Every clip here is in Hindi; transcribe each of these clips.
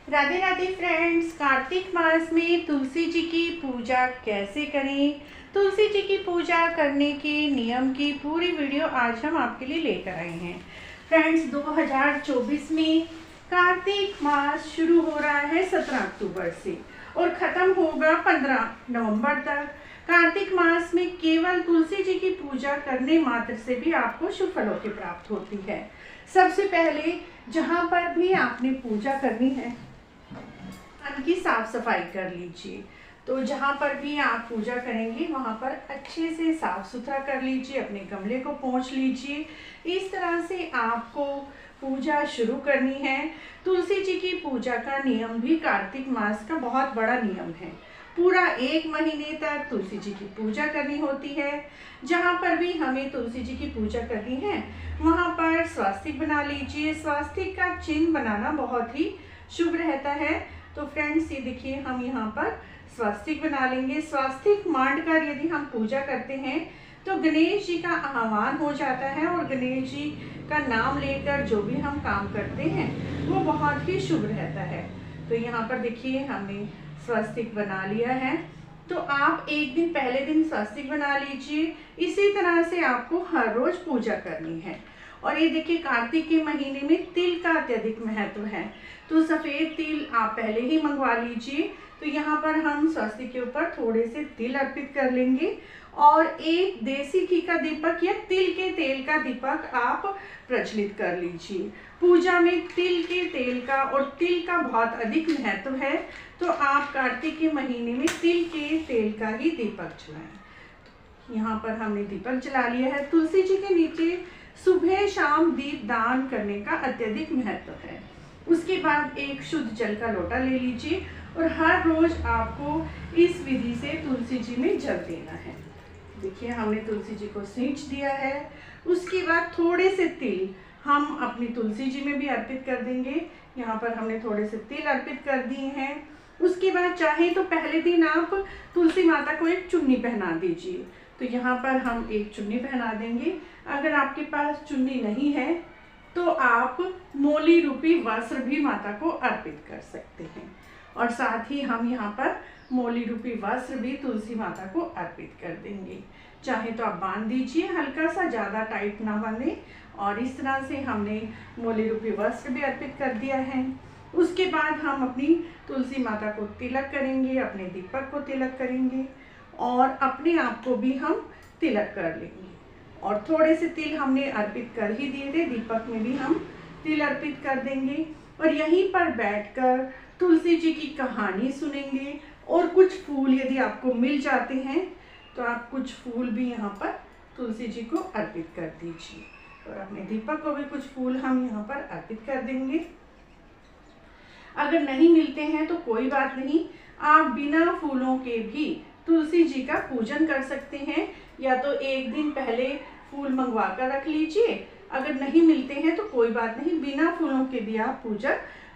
राधे राधे फ्रेंड्स, कार्तिक मास में तुलसी जी की पूजा कैसे करें, तुलसी जी की पूजा करने के नियम की पूरी वीडियो आज हम आपके लिए लेकर आए हैं। फ्रेंड्स, 2024 में कार्तिक मास शुरू हो रहा है 17 अक्टूबर से और ख़त्म होगा 15 नवंबर तक। कार्तिक मास में केवल तुलसी जी की पूजा करने मात्र से भी आपको शुभ फलों की प्राप्त होती है। सबसे पहले जहाँ पर भी आपने पूजा करनी है की साफ सफाई कर लीजिए। तो जहाँ पर भी आप पूजा करेंगे वहाँ पर अच्छे से साफ सुथरा कर लीजिए, अपने गमले को पोंछ लीजिए। इस तरह से आपको पूजा शुरू करनी है। तुलसी जी की पूजा का नियम भी कार्तिक मास का बहुत बड़ा नियम है। पूरा 1 महीने तक तुलसी जी की पूजा करनी होती है। जहाँ पर भी हमें तुलसी जी की पूजा करनी है वहाँ पर स्वास्तिक बना लीजिए। स्वास्तिक का चिन्ह बनाना बहुत ही शुभ रहता है। तो फ्रेंड्स, ये देखिए हम यहाँ पर स्वास्तिक बना लेंगे। स्वास्तिक मांड कर यदि हम पूजा करते हैं तो गणेश जी का आह्वान हो जाता है और गणेश जी का नाम लेकर जो भी हम काम करते हैं वो बहुत ही शुभ रहता है। तो यहाँ पर देखिए हमने स्वास्तिक बना लिया है। तो आप एक दिन पहले दिन स्वास्तिक बना लीजिए। इसी तरह से आपको हर रोज पूजा करनी है। और ये देखिए कार्तिक के महीने में तिल का अत्यधिक महत्व है, तो सफ़ेद तिल आप पहले ही मंगवा लीजिए। तो यहाँ पर हम स्वास्तिक के ऊपर थोड़े से तिल अर्पित कर लेंगे और एक देसी घी का दीपक या तिल के तेल का दीपक आप प्रज्वलित कर लीजिए। पूजा में तिल के तेल का और तिल का बहुत अधिक महत्व है, तो आप कार्तिक के महीने में तिल के तेल का ही दीपक जलाएं। यहाँ पर हमने दीपक जला लिया है। तुलसी जी के नीचे सुबह शाम दीप दान करने का अत्यधिक महत्व है। उसके बाद एक शुद्ध जल का लोटा ले लीजिए और हर रोज आपको इस विधि से तुलसी जी में जल देना है। देखिए हमने तुलसी जी को सींच दिया है। उसके बाद थोड़े से तिल हम अपनी तुलसी जी में भी अर्पित कर देंगे। यहाँ पर हमने थोड़े से तिल अर्पित कर दिए हैं। उसके बाद चाहे तो पहले दिन आप तुलसी माता को एक चुन्नी पहना दीजिए। तो यहाँ पर हम एक चुन्नी पहना देंगे। अगर आपके पास चुन्नी नहीं है तो आप मोली रूपी वस्त्र भी माता को अर्पित कर सकते हैं। और साथ ही हम यहाँ पर मोली रूपी वस्त्र भी तुलसी माता को अर्पित कर देंगे। चाहे तो आप बांध दीजिए, हल्का सा, ज़्यादा टाइट ना बांधे। और इस तरह से हमने मोली रूपी वस्त्र भी अर्पित कर दिया है। उसके बाद हम अपनी तुलसी माता को तिलक करेंगे, अपने दीपक को तिलक करेंगे और अपने आप को भी हम तिलक कर लेंगे। और थोड़े से तिल हमने अर्पित कर ही दिए थे, दीपक में भी हम तिल अर्पित कर देंगे। और यहीं पर बैठकर तुलसी जी की कहानी सुनेंगे। और कुछ फूल यदि आपको मिल जाते हैं तो आप कुछ फूल भी यहाँ पर तुलसी जी को अर्पित कर दीजिए। और अपने दीपक को भी कुछ फूल हम यहाँ पर अर्पित कर देंगे। अगर नहीं मिलते हैं तो कोई बात नहीं, आप बिना फूलों के भी तुलसी जी का पूजन कर सकते हैं। या तो एक दिन पहले फूल मंगवा कर रख लीजिए, अगर नहीं मिलते हैं तो कोई बात नहीं, बिना फूलों के भी आप पूजा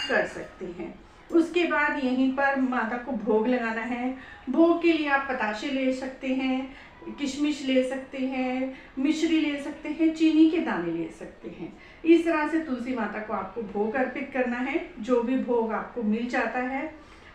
कर सकते हैं। उसके बाद यहीं पर माता को भोग लगाना है। भोग के लिए आप पताशे ले सकते हैं, किशमिश ले सकते हैं, मिश्री ले सकते हैं, चीनी के दाने ले सकते हैं। इस तरह से तुलसी माता को आपको भोग अर्पित करना है। जो भी भोग आपको मिल जाता है,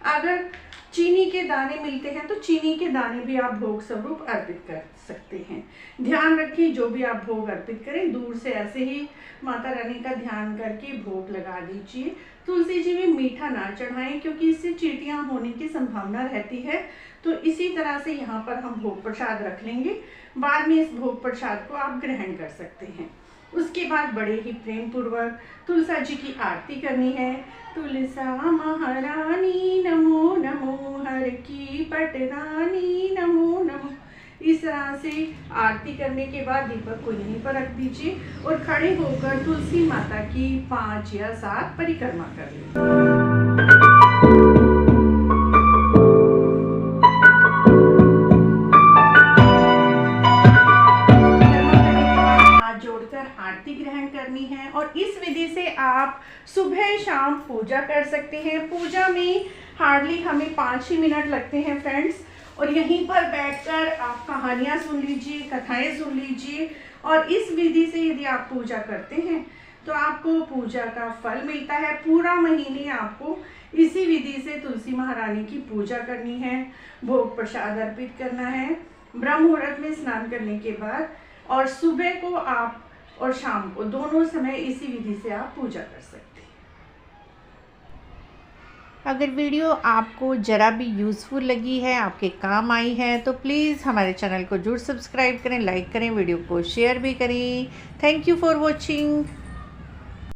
अगर चीनी के दाने मिलते हैं तो चीनी के दाने भी आप भोग स्वरूप अर्पित कर सकते हैं। ध्यान रखिए, जो भी आप भोग अर्पित करें दूर से ऐसे ही माता रानी का ध्यान करके भोग लगा दीजिए। तुलसी जी में मीठा ना चढ़ाएं क्योंकि इससे चींटियां होने की संभावना रहती है। तो इसी तरह से यहाँ पर हम भोग प्रसाद रख लेंगे। बाद में इस भोग प्रसाद को आप ग्रहण कर सकते हैं। उसके बाद बड़े ही प्रेम पूर्वक तुलसा जी की आरती करनी है। तुलसा महारानी नमो नमो, हर की पटरानी नमो नमो। इस तरह से आरती करने के बाद दीपक को यहीं पर रख दीजिए और खड़े होकर तुलसी माता की 5 या 7 परिक्रमा कर लीजिए। और इस विधि से आप सुबह शाम पूजा कर सकते हैं। पूजा में हार्डली हमें 5 ही मिनट लगते हैं फ्रेंड्स। और यहीं पर बैठकर आप कहानियाँ सुन लीजिए, कथाएं सुन लीजिए। और इस विधि से यदि आप पूजा करते हैं तो आपको पूजा का फल मिलता है। पूरा महीने आपको इसी विधि से तुलसी महारानी की पूजा करनी है, भोग प्रसाद अर्पित करना है ब्रह्म मुहूर्त में स्नान करने के बाद, और सुबह को आप और शाम को दोनों समय इसी विधि से आप पूजा कर सकते हैं। अगर वीडियो आपको ज़रा भी यूज़फुल लगी है, आपके काम आई है, तो प्लीज़ हमारे चैनल को जरूर सब्सक्राइब करें, लाइक करें, वीडियो को शेयर भी करें। Thank you for watching.